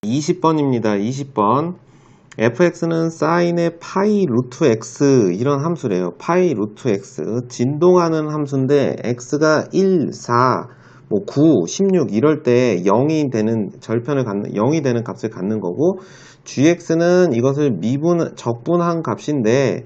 20번입니다. 20번. fx는 sin의 파이 루트 x 이런 함수래요. 파이 루트 x 진동하는 함수인데 x가 1, 4, 뭐 9, 16 이럴 때 0이 되는 절편을 갖는 0이 되는 값을 갖는 거고 gx는 이것을 적분한 값인데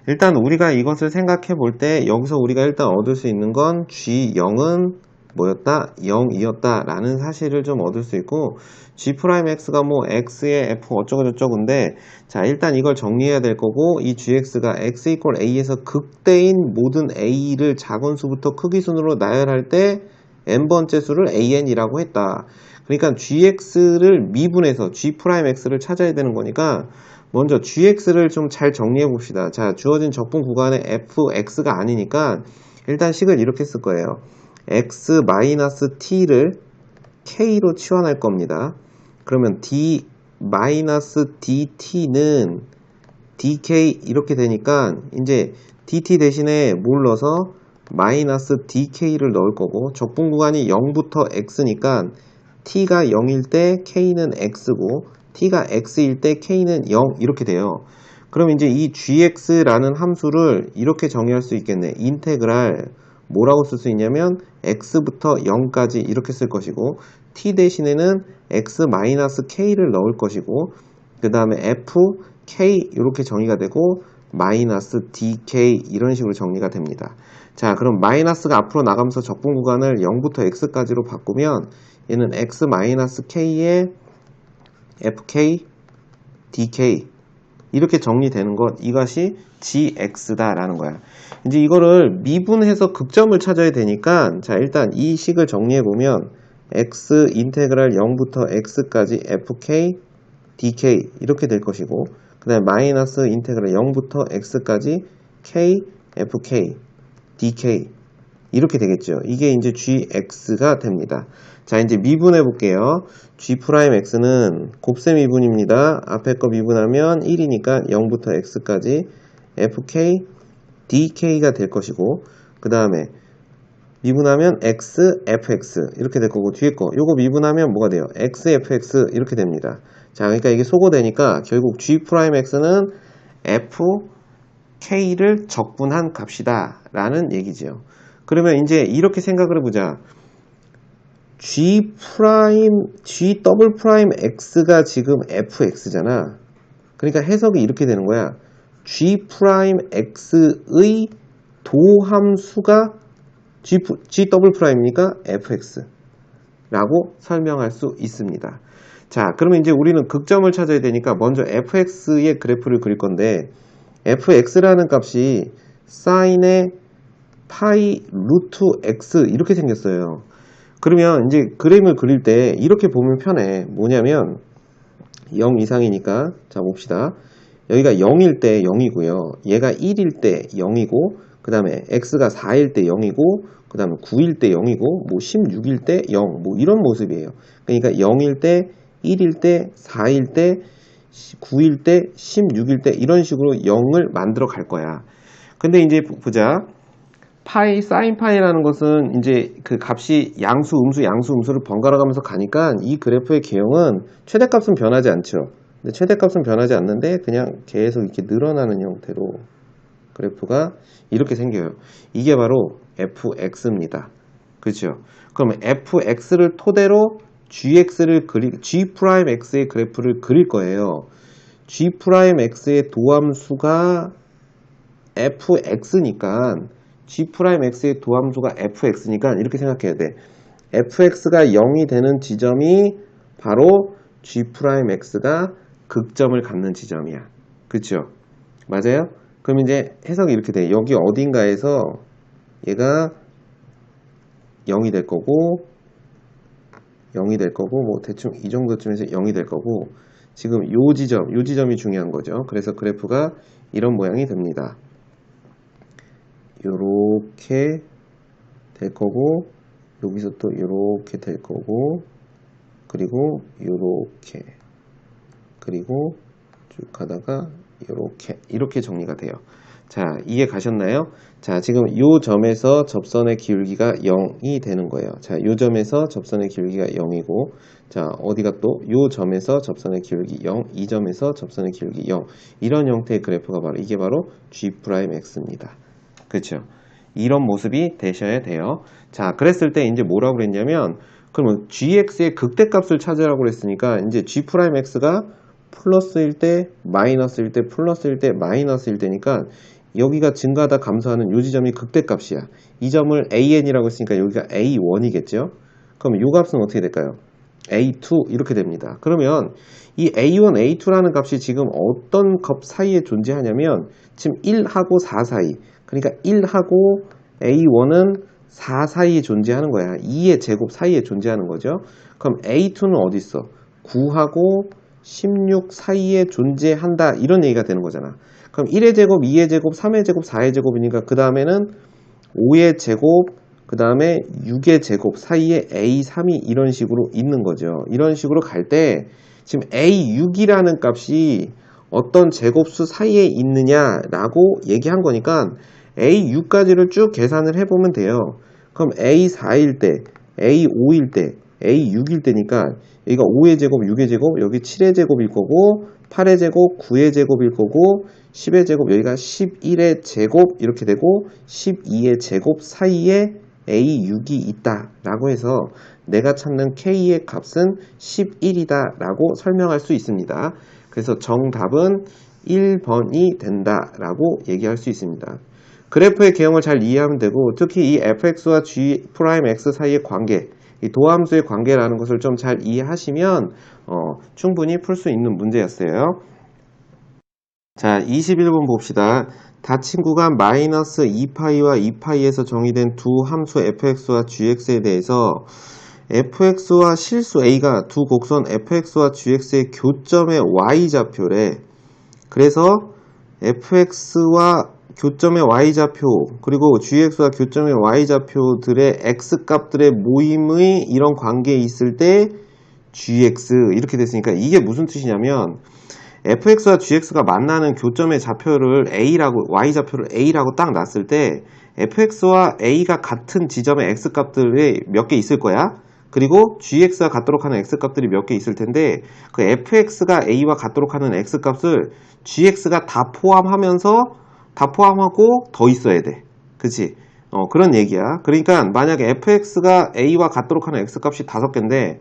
일단 우리가 이것을 생각해 볼 때 여기서 우리가 일단 얻을 수 있는 건 g0은 뭐였다? 0이었다 라는 사실을 좀 얻을 수 있고 g'x가 뭐 x의 f 어쩌고저쩌고인데 자 일단 이걸 정리해야 될 거고 이 gx가 x 이퀄 a에서 극대인 모든 a를 작은 수부터 크기 순으로 나열할 때 n번째 수를 an이라고 했다. 그러니까 gx를 미분해서 g'x를 찾아야 되는 거니까 먼저 gx를 좀 잘 정리해 봅시다. 자 주어진 적분 구간에 fx가 아니니까 일단 식을 이렇게 쓸 거예요. x-t를 k로 치환할 겁니다. 그러면 d-dt는 dk 이렇게 되니까 이제 dt 대신에 뭘 넣어서 마이너스 dk를 넣을 거고 적분 구간이 0부터 x니까 t가 0일 때 k는 x고 t가 x일 때 k는 0 이렇게 돼요. 그럼 이제 이 gx라는 함수를 이렇게 정의할 수 있겠네. 인테그랄 뭐라고 쓸 수 있냐면 x부터 0까지 이렇게 쓸 것이고 t 대신에는 x-k를 넣을 것이고 그 다음에 f, k 이렇게 정의가 되고 마이너스 dk 이런 식으로 정리가 됩니다. 자 그럼 마이너스가 앞으로 나가면서 적분 구간을 0부터 x까지로 바꾸면 얘는 x-k에 fk, dk 이렇게 정리되는 것 이것이 gx다 라는 거야. 이제 이거를 미분해서 극점을 찾아야 되니까 자 일단 이 식을 정리해 보면 x 인테그랄 0부터 x까지 fk, dk 이렇게 될 것이고 그 다음에 마이너스 인테그랄 0부터 x까지 k, fk, dk 이렇게 되겠죠. 이게 이제 gx가 됩니다. 자 이제 미분해 볼게요. g'x는 곱셈 미분입니다. 앞에 거 미분하면 1이니까 0부터 x까지 fk, dk가 될 것이고 그 다음에 미분하면 x, fx 이렇게 될 거고 뒤에 거 요거 미분하면 뭐가 돼요? x, fx 이렇게 됩니다. 자 그러니까 이게 소거되니까 결국 g'x는 f, k를 적분한 값이다 라는 얘기죠. 그러면 이제 이렇게 생각을 해보자. G'X가 지금 fx잖아. 그러니까 해석이 이렇게 되는 거야. G'X의 도함수가 G'이니까 fx 라고 설명할 수 있습니다. 자 그러면 이제 우리는 극점을 찾아야 되니까 먼저 fx의 그래프를 그릴 건데 fx라는 값이 sin의 파이 루트 x 이렇게 생겼어요. 그러면 이제 그림을 그릴 때 이렇게 보면 편해. 뭐냐면 0 이상이니까 자 봅시다. 여기가 0일 때 0이고요. 얘가 1일 때 0이고 그 다음에 x가 4일 때 0이고 그 다음에 9일 때 0이고 뭐 16일 때 0 뭐 이런 모습이에요. 그러니까 0일 때 1일 때 4일 때 9일 때 16일 때 이런 식으로 0을 만들어 갈 거야. 근데 이제 보자. 파이, 사인 파이라는 것은 이제 그 값이 양수, 음수를 번갈아 가면서 가니까 이 그래프의 개형은 최대값은 변하지 않죠. 근데 최대값은 변하지 않는데 그냥 계속 이렇게 늘어나는 형태로 그래프가 이렇게 생겨요. 이게 바로 fx입니다. 그렇죠? 그러면 fx를 토대로 gx의 그래프를 그릴 거예요. g'x의 도함수가 fx니까 g'x의 도함수가 fx니까 이렇게 생각해야 돼. fx가 0이 되는 지점이 바로 g'x가 극점을 갖는 지점이야. 그쵸? 맞아요? 그럼 이제 해석이 이렇게 돼. 여기 어딘가에서 얘가 0이 될 거고 뭐 대충 이 정도쯤에서 0이 될 거고 지금 요 지점이 중요한 거죠. 그래서 그래프가 이런 모양이 됩니다. 요렇게 될 거고 여기서 또 요렇게 될 거고 그리고 요렇게 그리고 쭉 가다가 이렇게 정리가 돼요. 자, 이해 가셨나요? 자, 지금 요 점에서 접선의 기울기가 0이 되는 거예요. 자, 요 점에서 접선의 기울기가 0이고, 자, 어디가 또 요 점에서 접선의 기울기 0, 이 점에서 접선의 기울기 0. 이런 형태의 그래프가 바로 이게 바로 G'X입니다. 그렇죠? 이런 모습이 되셔야 돼요. 자, 그랬을 때 이제 뭐라고 그랬냐면, 그러면 Gx의 극대값을 찾으라고 그랬으니까 이제 G'X가 플러스일 때, 마이너스일 때, 플러스일 때, 마이너스일 때니까 여기가 증가하다 감소하는 요 지점이 극대값이야. 이 점을 AN이라고 했으니까 여기가 A1이겠죠? 그럼 요 값은 어떻게 될까요? A2 이렇게 됩니다. 그러면 이 A1, A2라는 값이 지금 어떤 값 사이에 존재하냐면 지금 1하고 4 사이, 그러니까 1하고 A1은 4 사이에 존재하는 거야. 2의 제곱 사이에 존재하는 거죠. 그럼 A2는 어디 있어? 9하고 16 사이에 존재한다 이런 얘기가 되는 거잖아. 그럼 1의 제곱, 2의 제곱, 3의 제곱, 4의 제곱이니까 그 다음에는 5의 제곱, 그 다음에 6의 제곱 사이에 A3이 이런 식으로 있는 거죠. 이런 식으로 갈 때 지금 A6이라는 값이 어떤 제곱수 사이에 있느냐라고 얘기한 거니까 A6까지를 쭉 계산을 해보면 돼요. 그럼 A4일 때, A5일 때, A6일 때니까 여기가 5의 제곱, 6의 제곱, 여기 7의 제곱일 거고 8의 제곱, 9의 제곱일 거고 10의 제곱, 여기가 11의 제곱 이렇게 되고 12의 제곱 사이에 A6이 있다 라고 해서 내가 찾는 K의 값은 11이다 라고 설명할 수 있습니다. 그래서 정답은 1번이 된다 라고 얘기할 수 있습니다. 그래프의 개형을 잘 이해하면 되고 특히 이 fx와 g'x 사이의 관계, 이 도함수의 관계라는 것을 좀 잘 이해하시면 충분히 풀 수 있는 문제였어요. 자, 21번 봅시다. 닫힌 구간 마이너스 2파이와 2파이에서 정의된 두 함수 fx와 gx에 대해서 fx와 실수 a가 두 곡선 fx와 gx의 교점의 y좌표래. 그래서 fx와 교점의 y좌표 그리고 gx와 교점의 y좌표들의 x값들의 모임의 이런 관계에 있을 때 gx 이렇게 됐으니까 이게 무슨 뜻이냐면 fx와 gx가 만나는 교점의 좌표를 a라고 y좌표를 a라고 딱 놨을 때 fx와 a가 같은 지점의 x값들이 몇 개 있을 거야. 그리고 gx가 같도록 하는 x값들이 몇 개 있을 텐데 그 fx가 a와 같도록 하는 x값을 gx가 다 포함하고 더 있어야 돼. 그치? 그런 얘기야. 그러니까 만약에 fx가 a와 같도록 하는 x값이 5개인데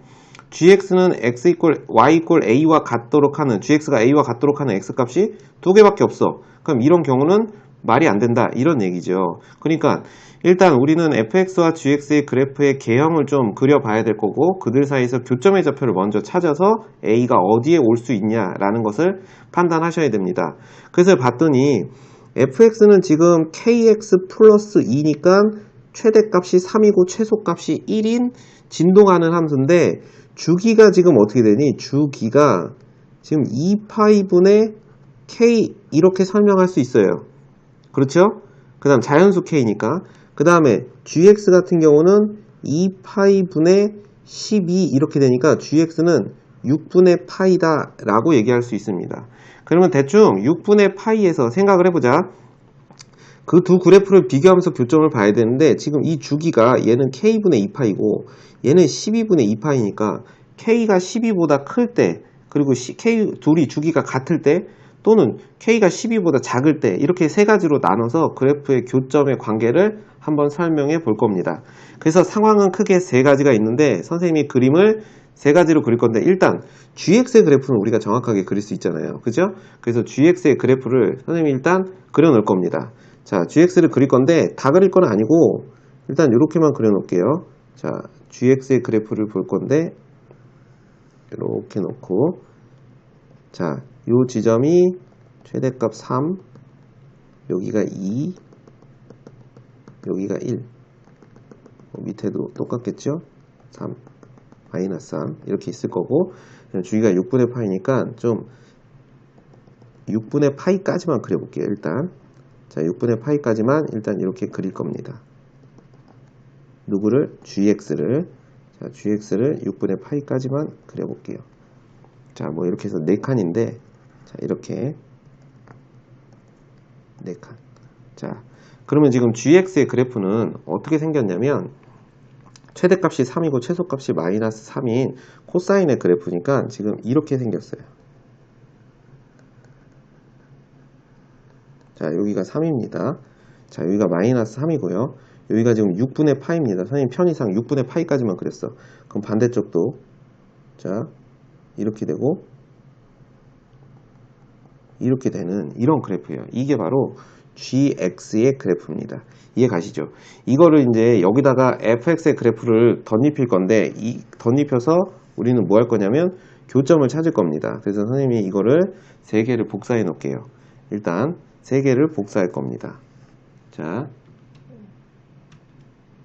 gx는 x y a와 같도록 하는 gx가 a와 같도록 하는 x값이 2개밖에 없어. 그럼 이런 경우는 말이 안 된다. 이런 얘기죠. 그러니까 일단 우리는 fx와 gx의 그래프의 개형을 좀 그려봐야 될 거고 그들 사이에서 교점의 좌표를 먼저 찾아서 a가 어디에 올 수 있냐라는 것을 판단하셔야 됩니다. 그래서 봤더니 fx는 지금 kx 플러스 2니까 최대값이 3이고 최소값이 1인 진동하는 함수인데 주기가 지금 어떻게 되니? 주기가 지금 2파이분의 k 이렇게 설명할 수 있어요. 그렇죠? 그 다음 자연수 k니까 그 다음에 gx 같은 경우는 2파이분의 12 이렇게 되니까 gx는 6분의 파이다 라고 얘기할 수 있습니다. 그러면 대충 6분의 파이에서 생각을 해보자. 그 두 그래프를 비교하면서 교점을 봐야 되는데 지금 이 주기가 얘는 k분의 2파이고 얘는 12분의 2파이니까 k가 12보다 클 때 그리고 k 둘이 주기가 같을 때 또는 k가 12보다 작을 때 이렇게 세 가지로 나눠서 그래프의 교점의 관계를 한번 설명해 볼 겁니다. 그래서 상황은 크게 세 가지가 있는데 선생님이 그림을 세 가지로 그릴 건데 일단 gx의 그래프는 우리가 정확하게 그릴 수 있잖아요. 그죠? 그래서 gx의 그래프를 선생님이 일단 그려 놓을 겁니다. 자, gx를 그릴 건데 다 그릴 건 아니고 일단 이렇게만 그려 놓을게요. 자, gx의 그래프를 볼 건데 이렇게 놓고 자, 요 지점이 최대값 3 여기가 2 여기가 1 밑에도 똑같겠죠? 3 마이너스 3 이렇게 있을 거고 주기가 6분의 파이니까 좀 6분의 파이까지만 그려볼게요. 일단 자 6분의 파이까지만 일단 이렇게 그릴 겁니다. 누구를? gx를 자 gx를 6분의 파이까지만 그려볼게요. 자 뭐 이렇게 해서 4칸인데 자 이렇게 4칸 자, 그러면 지금 gx의 그래프는 어떻게 생겼냐면 최대값이 3이고 최소값이 마이너스 3인 코사인의 그래프니까 지금 이렇게 생겼어요. 자, 여기가 3입니다. 자, 여기가 마이너스 3이고요. 여기가 지금 6분의 파입니다. 선생님 편의상 6분의 파이까지만 그랬어. 그럼 반대쪽도 자, 이렇게 되고 이렇게 되는 이런 그래프예요. 이게 바로 gx의 그래프입니다. 이해 가시죠? 이거를 이제 여기다가 fx의 그래프를 덧입힐 건데 덧입혀서 우리는 뭐 할 거냐면 교점을 찾을 겁니다. 그래서 선생님이 이거를 3개를 복사해 놓을게요. 일단 3개를 복사할 겁니다. 자,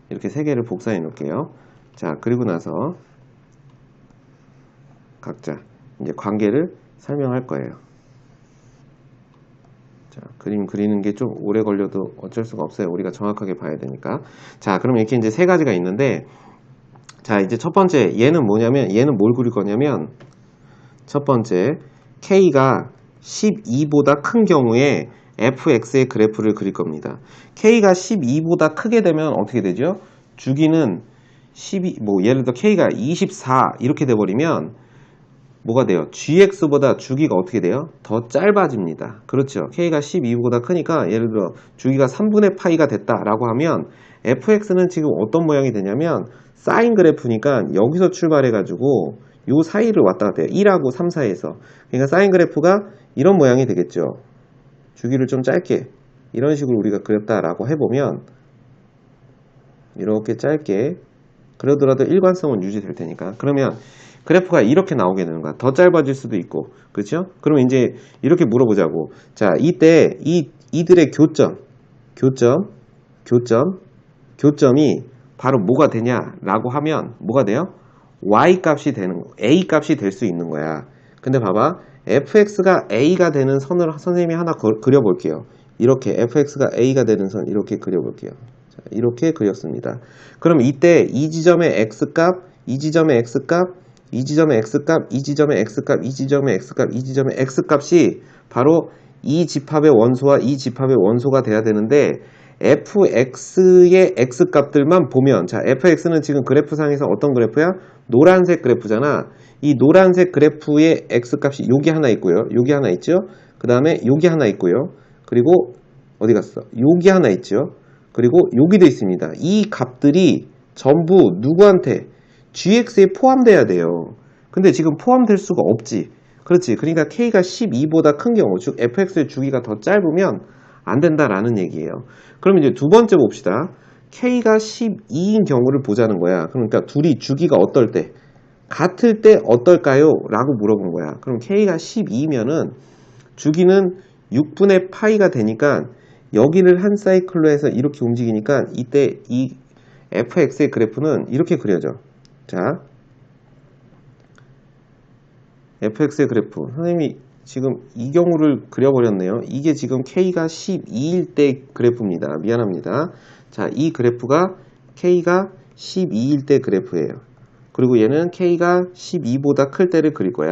이렇게 3개를 복사해 놓을게요. 자, 그리고 나서 각자 이제 관계를 설명할 거예요. 자, 그림 그리는 게 좀 오래 걸려도 어쩔 수가 없어요. 우리가 정확하게 봐야 되니까. 자, 그럼 이렇게 이제 3가지가 있는데, 자, 이제 첫 번째, 얘는 뭐냐면, 얘는 뭘 그릴 거냐면, 첫 번째, K가 12보다 큰 경우에 fx의 그래프를 그릴 겁니다. K가 12보다 크게 되면 어떻게 되죠? 주기는 12, 뭐, 예를 들어 K가 24 이렇게 돼버리면, 뭐가 돼요? gx보다 주기가 어떻게 돼요? 더 짧아집니다. 그렇죠. k가 12보다 크니까 예를 들어 주기가 3분의 파이가 됐다라고 하면 fx는 지금 어떤 모양이 되냐면 사인 그래프니까 여기서 출발해가지고 요 사이를 왔다 갔다 해요. 1하고 3 사이에서. 그러니까 사인 그래프가 이런 모양이 되겠죠. 주기를 좀 짧게 이런 식으로 우리가 그렸다라고 해보면 이렇게 짧게 그러더라도 일관성은 유지될 테니까. 그러면 그래프가 이렇게 나오게 되는 거야. 더 짧아질 수도 있고. 그렇죠? 그러면 이제 이렇게 물어보자고. 자, 이때 이들의 교점이 바로 뭐가 되냐라고 하면 뭐가 돼요? y 값이 되는 거. a 값이 될 수 있는 거야. 근데 봐봐. fx가 a가 되는 선을 선생님이 하나 그려볼게요. 이렇게 fx가 a가 되는 선 이렇게 그려볼게요. 자, 이렇게 그렸습니다. 그럼 이때 이 지점의 x값, 이 지점의 x값, 이 지점의 x값, 이 지점의 x값, 이 지점의 x값, 이 지점의 x값이 바로 이 집합의 원소와 이 집합의 원소가 돼야 되는데 fx의 x값들만 보면 자, fx는 지금 그래프상에서 어떤 그래프야? 노란색 그래프잖아. 이 노란색 그래프의 x값이 여기 하나 있고요. 여기 하나 있죠? 그 다음에 여기 하나 있고요. 그리고 어디 갔어? 여기 하나 있죠? 그리고 여기도 있습니다. 이 값들이 전부 누구한테? gx에 포함돼야 돼요. 근데 지금 포함될 수가 없지. 그렇지. 그러니까 k가 12보다 큰 경우, 즉 fx의 주기가 더 짧으면 안 된다라는 얘기예요. 그럼 이제 두 번째 봅시다. k가 12인 경우를 보자는 거야. 그러니까 둘이 주기가 어떨 때? 같을 때 어떨까요? 라고 물어본 거야. 그럼 k가 12면은 주기는 6분의 파이가 되니까 여기를 한 사이클로 해서 이렇게 움직이니까 이때 이 fx의 그래프는 이렇게 그려져. 자, fx의 그래프. 선생님이 지금 이 경우를 그려버렸네요. 이게 지금 k가 12일 때 그래프입니다. 미안합니다. 자, 이 그래프가 k가 12일 때 그래프예요. 그리고 얘는 k가 12보다 클 때를 그릴 거야.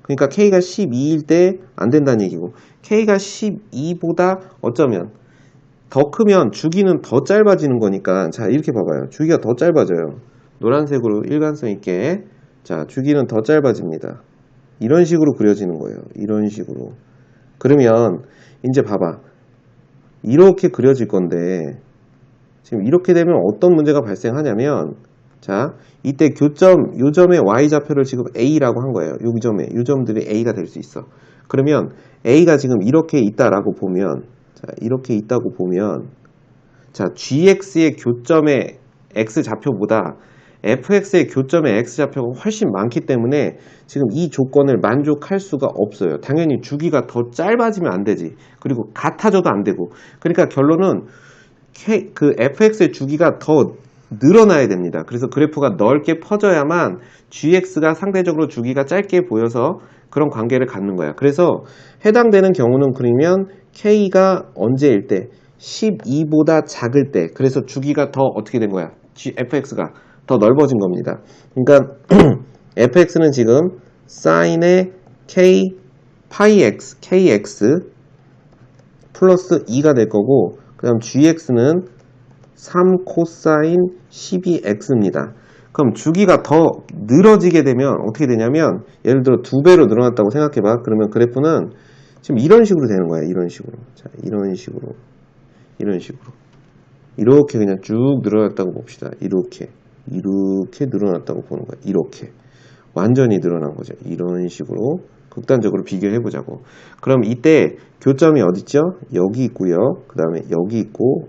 그러니까 k가 12일 때 안 된다는 얘기고 k가 12보다 어쩌면 더 크면 주기는 더 짧아지는 거니까 자, 이렇게 봐봐요. 주기가 더 짧아져요. 노란색으로 일관성 있게 자, 주기는 더 짧아집니다. 이런 식으로 그려지는 거예요. 이런 식으로. 그러면 이제 봐봐. 이렇게 그려질 건데 지금 이렇게 되면 어떤 문제가 발생하냐면 자, 이때 교점, 요점의 y좌표를 지금 a라고 한 거예요. 요점들이 a가 될 수 있어. 그러면 a가 지금 이렇게 있다라고 보면 자, 이렇게 있다고 보면 자, gx의 교점의 x좌표보다 fx의 교점의 x좌표가 훨씬 많기 때문에 지금 이 조건을 만족할 수가 없어요. 당연히 주기가 더 짧아지면 안 되지. 그리고 같아져도 안 되고. 그러니까 결론은 그 fx의 주기가 더 늘어나야 됩니다. 그래서 그래프가 넓게 퍼져야만 gx가 상대적으로 주기가 짧게 보여서 그런 관계를 갖는 거야. 그래서 해당되는 경우는 그러면 k가 언제일 때? 12보다 작을 때. 그래서 주기가 더 어떻게 된 거야? fx가 더 넓어진 겁니다. 그러니까 fx는 지금 sin의 k 파이 x, kx 플러스 2가 될 거고, 그 다음 gx는 3 코사인 12x입니다. 그럼 주기가 더 늘어지게 되면 어떻게 되냐면, 예를 들어 2배로 늘어났다고 생각해봐. 그러면 그래프는 지금 이런 식으로 되는 거야. 이런 식으로. 자, 이런 식으로. 이렇게 그냥 쭉 늘어났다고 봅시다. 이렇게 늘어났다고 보는 거야. 이렇게 완전히 늘어난 거죠. 이런 식으로 극단적으로 비교해 보자고. 그럼 이때 교점이 어디 있죠? 여기 있고요. 그 다음에 여기 있고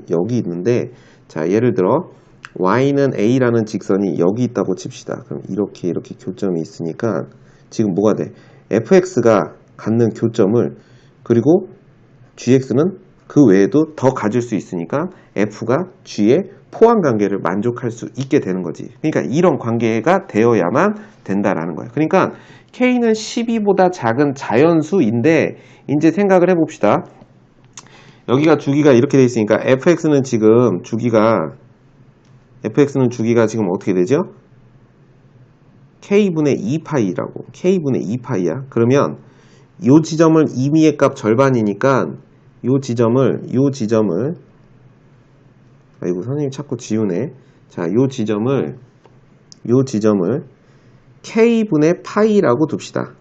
여기 있는데, 자, 예를 들어 y는 a라는 직선이 여기 있다고 칩시다. 그럼 이렇게 교점이 있으니까 지금 뭐가 돼? fx가 갖는 교점을, 그리고 gx는 그 외에도 더 가질 수 있으니까 f가 g의 포함 관계를 만족할 수 있게 되는 거지. 그러니까 이런 관계가 되어야만 된다라는 거예요. 그러니까 k는 12보다 작은 자연수인데, 이제 생각을 해봅시다. 여기가 주기가 이렇게 돼 있으니까 fx는 주기가 지금 어떻게 되죠? k분의 2파이라고. k분의 2파이야. 그러면 이 지점을 임의의 값 절반이니까 요 지점을 아이고 선생님 자꾸 지우네. 자, 요 지점을 k분의 파이라고 둡시다.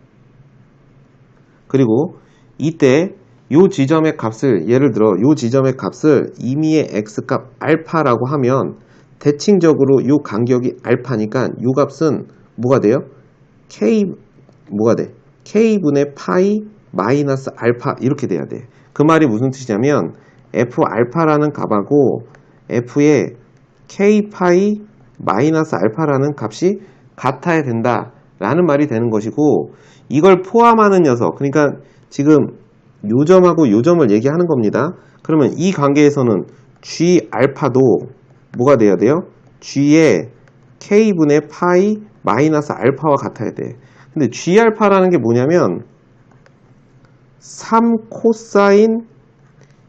그리고 이때 요 지점의 값을, 예를 들어 요 지점의 값을 임의의 x값 알파라고 하면 대칭적으로 요 간격이 알파니까 요 값은 뭐가 돼요? k분의 파이 마이너스 알파 이렇게 돼야 돼. 그 말이 무슨 뜻이냐면 f 알파라는 값하고 f의 k 파이 마이너스 알파라는 값이 같아야 된다라는 말이 되는 것이고, 이걸 포함하는 녀석, 그러니까 지금 요 점하고 요 점을 얘기하는 겁니다. 그러면 이 관계에서는 g 알파도 뭐가 돼야 돼요? g의 k분의 파이 마이너스 알파와 같아야 돼. 근데 g 알파라는 게 뭐냐면 3 코사인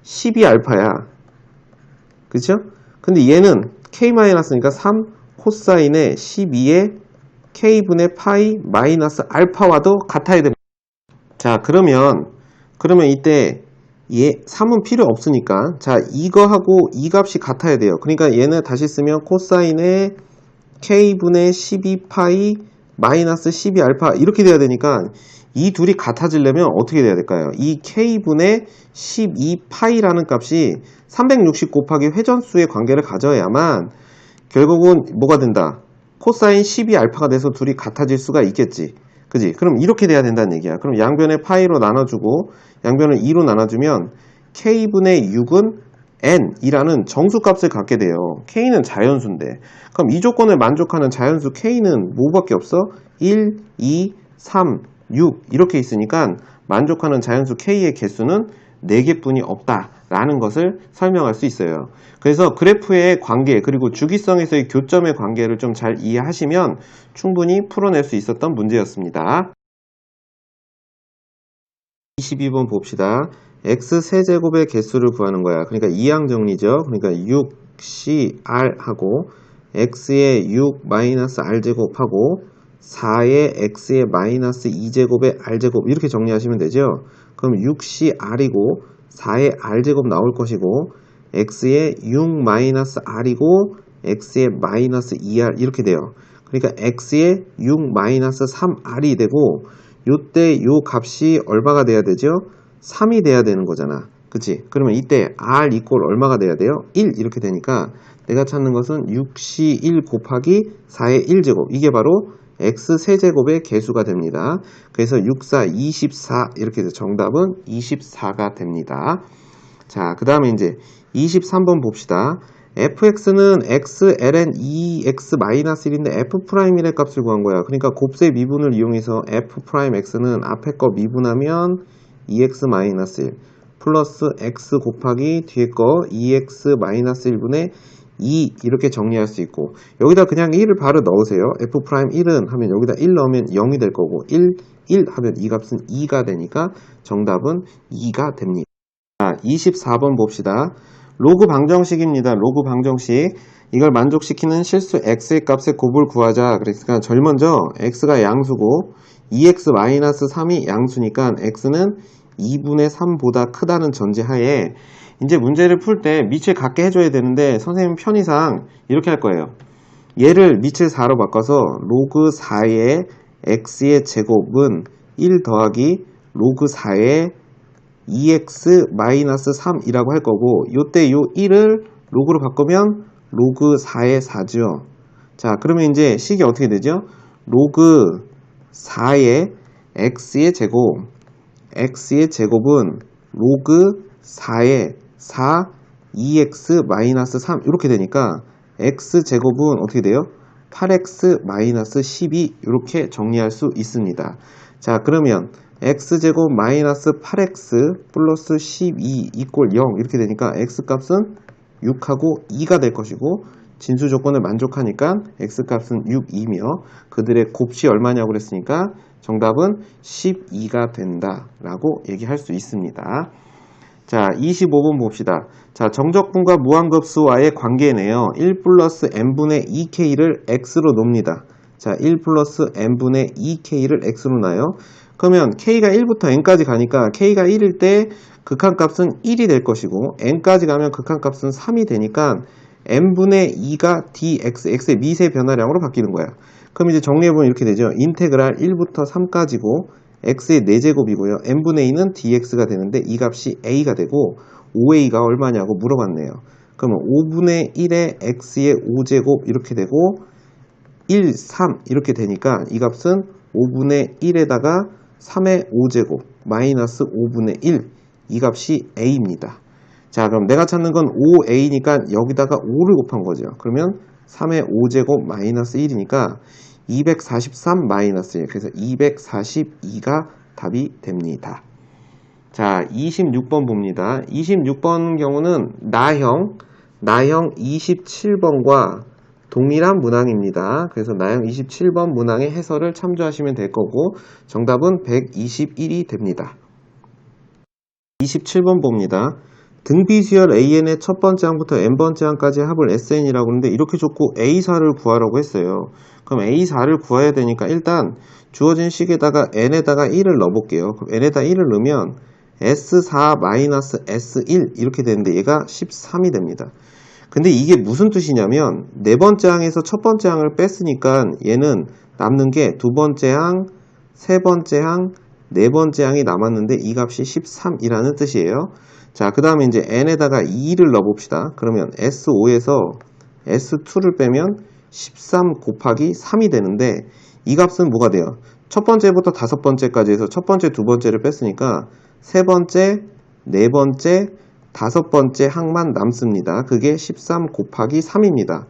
12알파야. 그쵸? 근데 얘는 k-니까 3 코사인의 12의 k분의 파이 마이너스 알파와도 같아야 됩니다. 자, 그러면 이때 얘 3은 필요 없으니까, 자, 이거하고 이 값이 같아야 돼요. 그러니까 얘는 다시 쓰면 코사인의 k분의 12파이 마이너스 12알파 이렇게 돼야 되니까, 이 둘이 같아지려면 어떻게 돼야 될까요? 이 k분의 12파이라는 값이 360 곱하기 회전수의 관계를 가져야만 결국은 뭐가 된다? 코사인 12알파가 돼서 둘이 같아질 수가 있겠지. 그지? 그럼 이렇게 돼야 된다는 얘기야. 그럼 양변을 파이로 나눠주고 양변을 2로 나눠주면 k분의 6은 n이라는 정수값을 갖게 돼요. k는 자연수인데. 그럼 이 조건을 만족하는 자연수 k는 뭐밖에 없어? 1, 2, 3, 6 이렇게 있으니까 만족하는 자연수 k의 개수는 4개뿐이 없다라는 것을 설명할 수 있어요. 그래서 그래프의 관계, 그리고 주기성에서의 교점의 관계를 좀 잘 이해하시면 충분히 풀어낼 수 있었던 문제였습니다. 22번 봅시다. x 세제곱의 개수를 구하는 거야. 그러니까 이항 정리죠. 그러니까 6cr하고 x의 6-r제곱하고 4의 x의 마이너스 2제곱의 r제곱 이렇게 정리하시면 되죠. 그럼 6cr이고 4의 r제곱 나올 것이고 x의 6-r이고 x의 마이너스 2r 이렇게 돼요. 그러니까 x의 6-3r이 되고 요때 요 값이 얼마가 돼야 되죠? 3이 돼야 되는 거잖아. 그치? 그러면 이때 r 이꼴 얼마가 돼야 돼요? 1 이렇게 되니까 내가 찾는 것은 6c1 곱하기 4의 1제곱 이게 바로 x 세제곱의 개수가 됩니다. 그래서 6, 4, 24 이렇게 해서 정답은 24가 됩니다. 자, 그 다음에 이제 23번 봅시다. fx는 x, ln 2x-1인데 f'의 값을 구한 거야. 그러니까 곱셈 미분을 이용해서 f'x는 앞에 거 미분하면 2x-1 플러스 x 곱하기 뒤에 거 2x-1분의 2 이렇게 정리할 수 있고, 여기다 그냥 1을 바로 넣으세요. f'1은 하면 여기다 1 넣으면 0이 될 거고 1 하면 이 값은 2가 되니까 정답은 2가 됩니다. 자, 24번 봅시다. 로그 방정식입니다. 로그 방정식. 이걸 만족시키는 실수 x의 값의 곱을 구하자. 그러니까 제일 먼저 x가 양수고 2x-3이 양수니까 x는 2분의 3보다 크다는 전제하에 이제 문제를 풀 때 밑을 같게 해줘야 되는데 선생님 편의상 이렇게 할 거예요. 얘를 밑을 4로 바꿔서 로그 4의 x의 제곱은 1 더하기 로그 4의 2x-3이라고 할 거고, 요때 요 1을 로그로 바꾸면 로그 4의 4죠. 자, 그러면 이제 식이 어떻게 되죠? 로그 4의 x의 제곱은 로그 4의 4 2x-3 이렇게 되니까 x제곱은 어떻게 돼요? 8x-12 이렇게 정리할 수 있습니다. 자, 그러면 x제곱 마이너스 8x 플러스 12 이꼴 0 이렇게 되니까 x값은 6하고 2가 될 것이고, 진수 조건을 만족하니까 x값은 6이며 그들의 곱이 얼마냐고 그랬으니까 정답은 12가 된다 라고 얘기할 수 있습니다. 자, 25번 봅시다. 자, 정적분과 무한급수와의 관계네요. 1 플러스 n분의 2k를 x로 놉니다. 자, 1 플러스 n분의 2k를 x로 놔요. 그러면 k가 1부터 n까지 가니까 k가 1일 때 극한값은 1이 될 것이고, n까지 가면 극한값은 3이 되니까 n분의 2가 dx, x의 미세 변화량으로 바뀌는 거야. 그럼 이제 정리해보면 이렇게 되죠. 인테그랄 1부터 3까지고 x의 4제곱이고요. n분의 2는 dx가 되는데 이 값이 a가 되고 5a가 얼마냐고 물어봤네요. 그러면 5분의 1의 x의 5제곱 이렇게 되고 1, 3 이렇게 되니까 이 값은 5분의 1에다가 3의 5제곱 마이너스 5분의 1, 이 값이 a입니다. 자, 그럼 내가 찾는 건 5a니까 여기다가 5를 곱한 거죠. 그러면 3의 5제곱 마이너스 1이니까 243 마이너스 1, 그래서 242가 답이 됩니다. 자, 26번 봅니다. 26번 경우는 나형 27번과 동일한 문항입니다. 그래서 나형 27번 문항의 해설을 참조하시면 될 거고, 정답은 121이 됩니다. 27번 봅니다. 등비수열 AN의 첫 번째 항부터 n번째 항까지 합을 SN이라고 하는데 이렇게 줬고 A4를 구하라고 했어요. 그럼 A4를 구해야 되니까 일단 주어진 식에다가 n에다가 1을 넣어볼게요. 그럼 n에다 1을 넣으면 S4-S1 이렇게 되는데 얘가 13이 됩니다. 근데 이게 무슨 뜻이냐면 네 번째 항에서 첫 번째 항을 뺐으니까 얘는 남는 게 두 번째 항, 세 번째 항, 네 번째 항이 남았는데 이 값이 13이라는 뜻이에요. 자, 그 다음에 이제 n에다가 2를 넣어봅시다. 그러면 S5에서 S2를 빼면 13 곱하기 3이 되는데 이 값은 뭐가 돼요? 첫 번째부터 다섯 번째까지 해서 첫 번째, 두 번째를 뺐으니까 세 번째, 네 번째, 다섯 번째 항만 남습니다. 그게 13 곱하기 3입니다.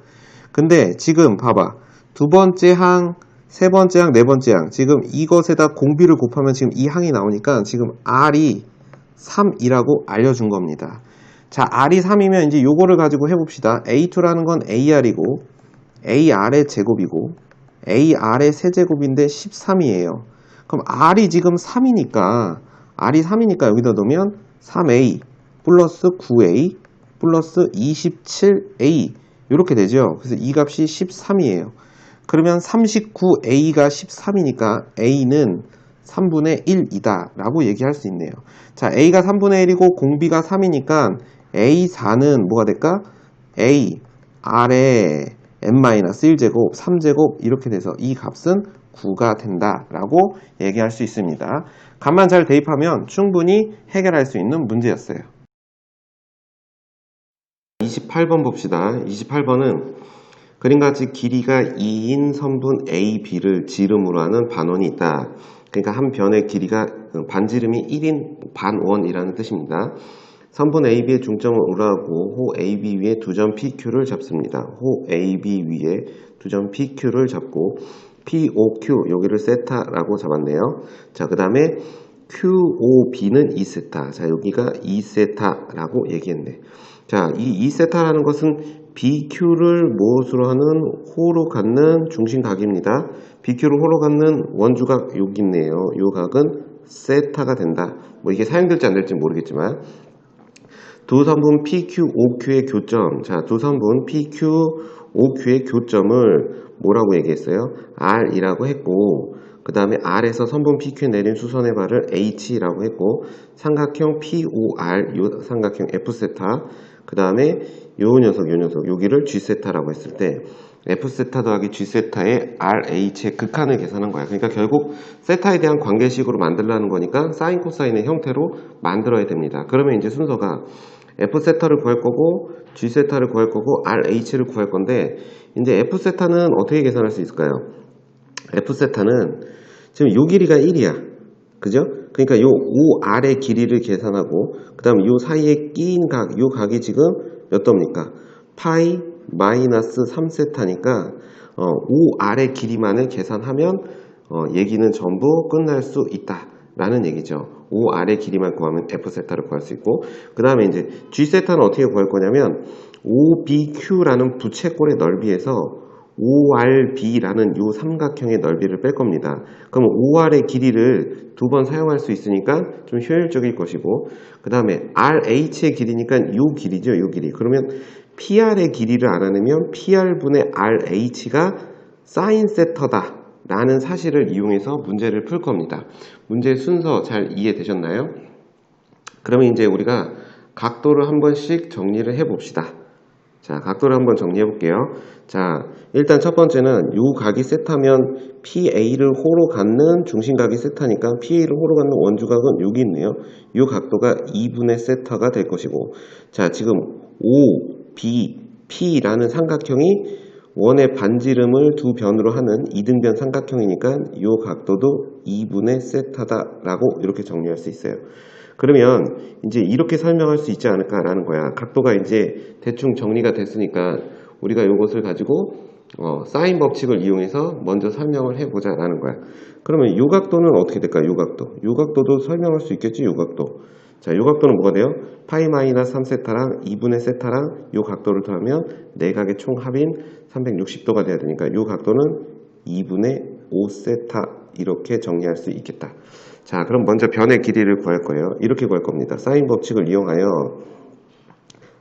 근데 지금 봐봐. 두 번째 항, 세 번째 항, 네 번째 항. 지금 이것에다 공비를 곱하면 지금 이 항이 나오니까 지금 R이 3이라고 알려준 겁니다. 자, R이 3이면 이제 요거를 가지고 해봅시다. A2라는 건 AR이고, AR의 제곱이고, AR의 세제곱인데 13이에요. 그럼 R이 지금 3이니까, 여기다 넣으면 3A 플러스 9A 플러스 27A 이렇게 되죠. 그래서 이 값이 13이에요. 그러면 39A가 13이니까 A는 3분의 1이다 라고 얘기할 수 있네요. 자, A가 3분의 1이고 공비가 3이니까 A4는 뭐가 될까? A, R의 n-1제곱, 3제곱 이렇게 돼서 이 값은 9가 된다 라고 얘기할 수 있습니다. 값만 잘 대입하면 충분히 해결할 수 있는 문제였어요. 28번 봅시다. 28번은 그림같이 길이가 2인 선분 A, B를 지름으로 하는 반원이 있다. 그러니까 한 변의 길이가 반지름이 1인 반원이라는 뜻입니다. 선분 AB의 중점을 O라고 호 AB 위에 두 점 PQ를 잡습니다. 호 AB 위에 두 점 PQ를 잡고 POQ 여기를 세타라고 잡았네요. 자, 그 다음에 QOB는 2세타. 자, 여기가 2세타라고 얘기했네. 자, 이 2세타라는 것은 BQ를 무엇으로 하는 호로 갖는 중심각입니다. BQ를 호로 갖는 원주각 여기 있네요. 요 각은 세타가 된다. 뭐 이게 사용될지 안 될지 모르겠지만 두 선분 PQ, OQ의 교점. 자, 두 선분 PQ, OQ의 교점을 뭐라고 얘기했어요? R이라고 했고, 그 다음에 R에서 선분 PQ 내린 수선의 발을 H라고 했고, 삼각형 POR, 요 삼각형 F세타, 그 다음에 요 녀석, 여기를 G세타라고 했을 때 F세타 더하기 G세타의 RH의 극한을 계산한 거야. 그러니까 결국 세타에 대한 관계식으로 만들라는 거니까 사인 코사인의 형태로 만들어야 됩니다. 그러면 이제 순서가 F세타를 구할 거고 G세타를 구할 거고 RH를 구할 건데, 이제 F세타는 어떻게 계산할 수 있을까요? F세타는 지금 요 길이가 1이야. 그죠? 그러니까 요 OR의 길이를 계산하고, 그 다음에 요 사이에 끼인 각, 요 각이 지금 몇 도입니까? 파이 마이너스 3세타니까 OR의 길이만을 계산하면 얘기는 전부 끝날 수 있다 라는 얘기죠. OR의 길이만 구하면 F세타를 구할 수 있고, 그 다음에 이제 G세타는 어떻게 구할 거냐면 OBQ라는 부채꼴의 넓이에서 ORB라는 이 삼각형의 넓이를 뺄 겁니다. 그러면 OR의 길이를 두 번 사용할 수 있으니까 좀 효율적일 것이고, 그 다음에 RH의 길이니까 이 길이죠, 이 길이. 그러면 PR의 길이를 알아내면 PR분의 RH가 사인 세터다 라는 사실을 이용해서 문제를 풀 겁니다. 문제의 순서 잘 이해되셨나요? 그러면 이제 우리가 각도를 한 번씩 정리를 해 봅시다. 자, 각도를 한번 정리해 볼게요. 자, 일단 첫 번째는 요 각이 세타면 PA를 호로 갖는 중심각이 세타니까 PA를 호로 갖는 원주각은 여기 있네요. 요 각도가 2분의 세타가 될 것이고, 자, 지금 OBP라는 삼각형이 원의 반지름을 두 변으로 하는 이등변 삼각형이니까 요 각도도 2분의 세타다라고 이렇게 정리할 수 있어요. 그러면 이제 이렇게 설명할 수 있지 않을까라는 거야. 각도가 이제 대충 정리가 됐으니까 우리가 이것을 가지고 사인 법칙을 이용해서 먼저 설명을 해보자 라는 거야. 그러면 이 각도는 어떻게 될까? 이 각도도 설명할 수 있겠지? 이 각도. 자, 이 각도는 뭐가 돼요? 파이 마이너스 3세타랑 2분의 세타랑 이 각도를 더하면 내각의 총 합인 360도가 돼야 되니까 이 각도는 2분의 5세타 이렇게 정리할 수 있겠다. 자, 그럼 먼저 변의 길이를 구할 거예요. 이렇게 구할 겁니다. 사인 법칙을 이용하여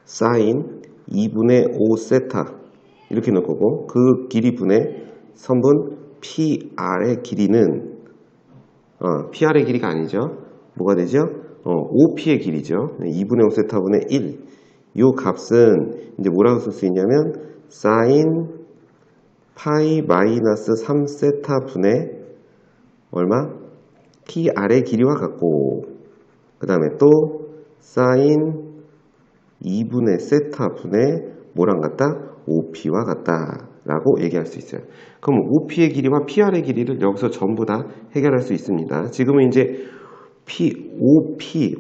사인 2분의 5세타 이렇게 넣을 거고, 그 길이 분의 선분 PR의 길이는 PR의 길이가 아니죠. 뭐가 되죠? OP의 길이죠. 2분의 5세타분의 1. 이 값은 이제 뭐라고 쓸 수 있냐면 사인 파이 마이너스 3세타 분의 얼마? PR의 길이와 같고, 그 다음에 또 사인 2분의 세타 분의 뭐랑 같다? OP와 같다 라고 얘기할 수 있어요. 그럼 OP의 길이와 PR의 길이를 여기서 전부 다 해결할 수 있습니다. 지금은 이제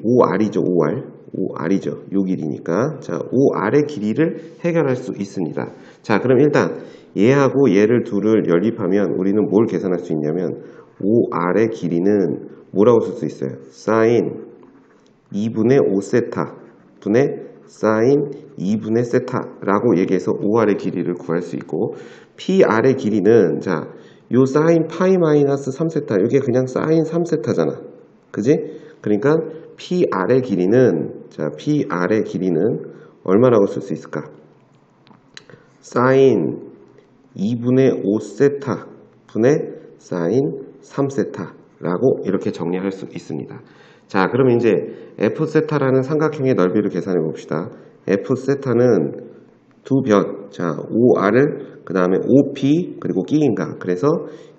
OR이죠. OR이죠. 요 길이니까. 자, OR의 길이를 해결할 수 있습니다. 자, 그럼 일단 얘하고 얘를 둘을 연립하면 우리는 뭘 계산할 수 있냐면 OR의 길이는 뭐라고 쓸 수 있어요? 사인 2분의 5세타 분의 사인 2분의 세타라고 얘기해서 OR의 길이를 구할 수 있고, PR의 길이는 자, 요 사인 파이 마이너스 3세타 이게 그냥 사인 3세타잖아. 그지? 그러니까 PR의 길이는 자, PR의 길이는 얼마라고 쓸 수 있을까? 사인 2분의 5세타 분의 사인 3세타라고 이렇게 정리할 수 있습니다. 자, 그럼 이제 F세타라는 삼각형의 넓이를 계산해 봅시다. F세타는 두 변, 자, OR을 그 다음에 OP 그리고 끼인각, 그래서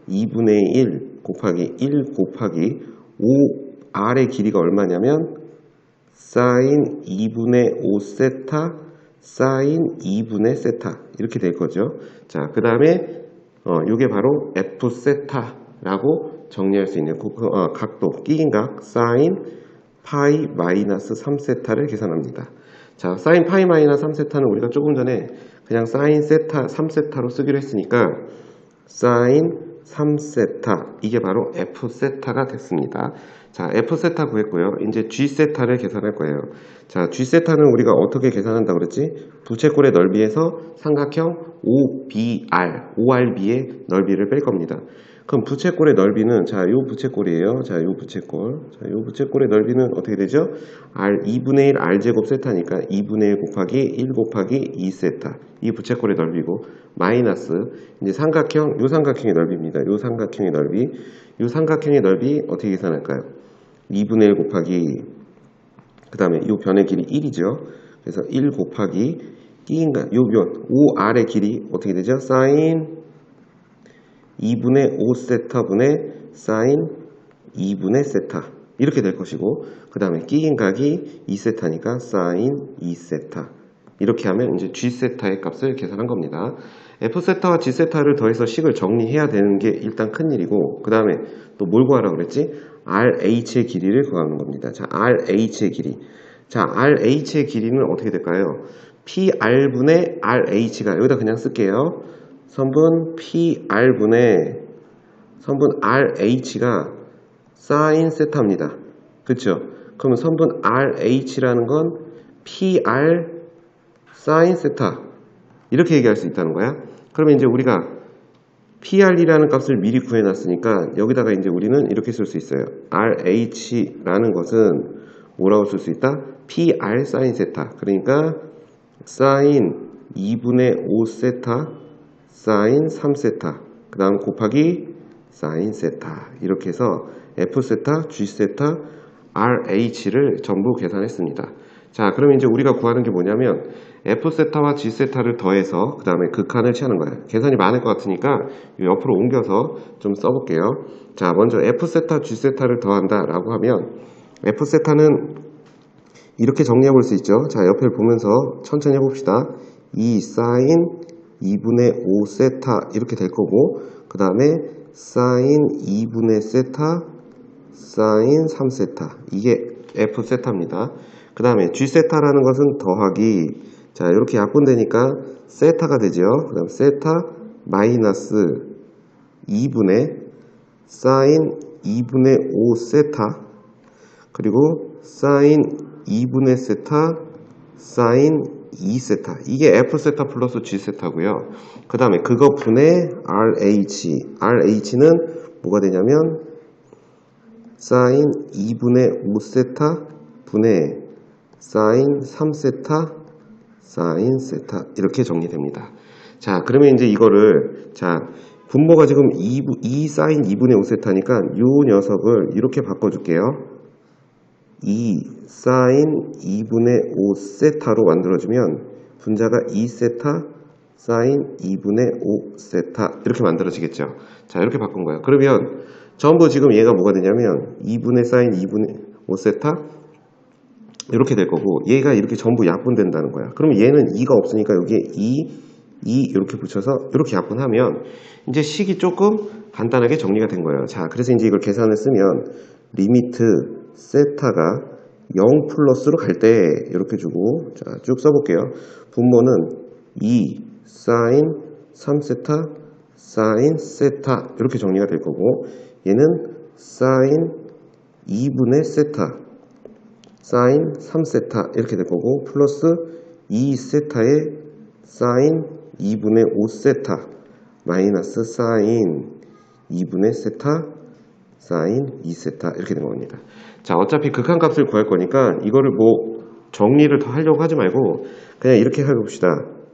2분의 1 곱하기 1 곱하기 OR의 길이가 얼마냐면 사인 2분의 5세타 사인 2분의 세타 이렇게 될 거죠. 자, 그 다음에 이게 바로 F세타라고 정리할 수 있는 각도, 끼인각 사인 파이 마이너스 3세타를 계산합니다. 자, 사인 파이 마이너스 3세타는 우리가 조금 전에 그냥 사인 세타 3세타로 쓰기로 했으니까 사인 3세타 이게 바로 F세타가 됐습니다. 자, F세타 구했고요. 이제 G세타를 계산할 거예요. 자, G세타는 우리가 어떻게 계산한다고 그랬지? 부채꼴의 넓이에서 삼각형 OBR, ORB의 넓이를 뺄 겁니다. 그럼 부채꼴의 넓이는 자, 요 부채꼴이에요. 자, 요 부채꼴. 자, 요 부채꼴의 넓이는 어떻게 되죠? R 2분의 1 R제곱 세타니까 2분의 1 곱하기 1 곱하기 2 세타. 이 부채꼴의 넓이고 마이너스 이제 삼각형, 요 삼각형의 넓이입니다. 요 삼각형의 넓이. 요 삼각형의 넓이 어떻게 계산할까요? 2분의 1 곱하기 그 다음에 요 변의 길이 1이죠. 그래서 1 곱하기 끼인가 요 변 5R의 길이 어떻게 되죠? 사인 2분의 5 세타분의 사인 2분의 세타 이렇게 될 것이고 그 다음에 끼인 각이 2세타니까 사인 2세타 이렇게 하면 이제 G세타의 값을 계산한 겁니다. F세타와 G세타를 더해서 식을 정리해야 되는 게 일단 큰일이고 그 다음에 또 뭘 구하라고 그랬지? RH의 길이를 구하는 겁니다. 자, RH의 길이. 자, RH의 길이는 어떻게 될까요? PR분의 RH가 여기다 그냥 쓸게요. 선분 PR분의 선분 RH가 사인 세타입니다. 그쵸? 그러면 선분 RH라는 건 PR 사인 세타 이렇게 얘기할 수 있다는 거야. 그러면 이제 우리가 PR이라는 값을 미리 구해놨으니까 여기다가 이제 우리는 이렇게 쓸 수 있어요. RH라는 것은 뭐라고 쓸 수 있다? PR 사인 세타. 그러니까 사인 2분의 5 세타 사인 3세타 그 다음 곱하기 사인 세타 이렇게 해서 F세타, G세타, RH를 전부 계산했습니다. 자, 그럼 이제 우리가 구하는 게 뭐냐면 F세타와 G세타를 더해서 그 다음에 극한을 취하는 거예요. 계산이 많을 것 같으니까 옆으로 옮겨서 좀 써볼게요. 자, 먼저 F세타, G세타를 더한다 라고 하면 F세타는 이렇게 정리해 볼 수 있죠. 자, 옆을 보면서 천천히 해봅시다. 2 사인 2분의 5 세타 이렇게 될 거고 그 다음에 사인 2분의 세타 사인 3세타 이게 F세타입니다. 그 다음에 G세타라는 것은 더하기 자 이렇게 약분되니까 세타가 되죠. 그 다음 세타 마이너스 2분의 사인 2분의 5 세타 그리고 사인 2분의 세타 사인 2세타 이게 F세타 플러스 G세타고요. 그 다음에 그거 분의 RH는 뭐가 되냐면 사인 2분의 5세타 분의 사인 3세타 사인 세타 이렇게 정리됩니다. 자, 그러면 이제 이거를 자 분모가 지금 2 사인 2분의 5세타니까 요 녀석을 이렇게 바꿔줄게요. 2 사인 2분의 5세타로 만들어주면 분자가 2세타 사인 2분의 5세타 이렇게 만들어지겠죠. 자, 이렇게 바꾼 거예요. 그러면 전부 지금 얘가 뭐가 되냐면 2분의 사인 2분의 5세타 이렇게 될 거고 얘가 이렇게 전부 약분된다는 거야. 그러면 얘는 2가 없으니까 여기에 2 이렇게 붙여서 이렇게 약분하면 이제 식이 조금 간단하게 정리가 된 거예요. 자, 그래서 이제 이걸 계산을 쓰면 리미트 세타가 0 플러스로 갈 때 이렇게 주고 자, 쭉 써볼게요. 분모는 2 사인 3세타 사인 세타 이렇게 정리가 될 거고 얘는 사인 2분의 세타 사인 3세타 이렇게 될 거고 플러스 2세타의 사인 2분의 5세타 마이너스 사인 2분의 세타 사인 2세타 이렇게 된 겁니다. 자, 어차피 극한값을 구할 거니까 이거를 뭐 정리를 더 하려고 하지 말고 그냥 이렇게 해봅시다.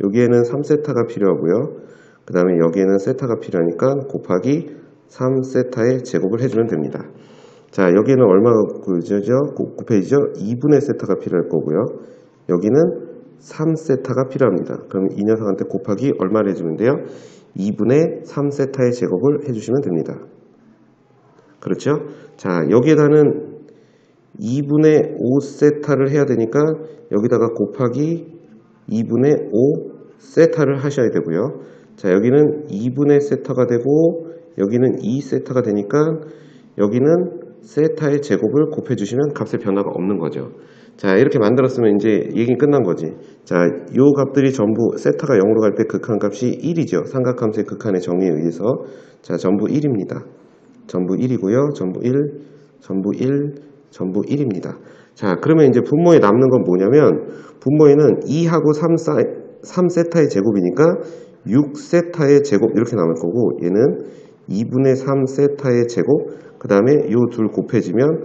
여기에는 3세타가 필요하고요. 그 다음에 여기에는 세타가 필요하니까 곱하기 3세타의 제곱을 해주면 됩니다. 자, 여기는 얼마가 곱해지죠? 2분의 세타가 필요할 거고요. 여기는 3세타가 필요합니다. 그럼 이 녀석한테 곱하기 얼마를 해주면 돼요? 2분의 3세타의 제곱을 해주시면 됩니다. 그렇죠? 자, 여기에다는 2분의 5세타를 해야 되니까 여기다가 곱하기 2분의 5세타를 하셔야 되고요. 자, 여기는 2분의 세타가 되고 여기는 2세타가 되니까 여기는 세타의 제곱을 곱해주시면 값의 변화가 없는 거죠. 자, 이렇게 만들었으면 이제 얘기는 끝난 거지. 자, 요 값들이 전부 세타가 0으로 갈 때 극한값이 1이죠. 삼각함수의 극한의 정의에 의해서. 자, 전부 1입니다. 전부 1이고요. 전부 1, 전부 1, 전부 1입니다. 자, 그러면 이제 분모에 남는 건 뭐냐면 분모에는 2하고 3세타의 제곱이니까 6세타의 제곱 이렇게 남을 거고 얘는 2분의 3 세타의 제곱, 그 다음에 요 둘 곱해지면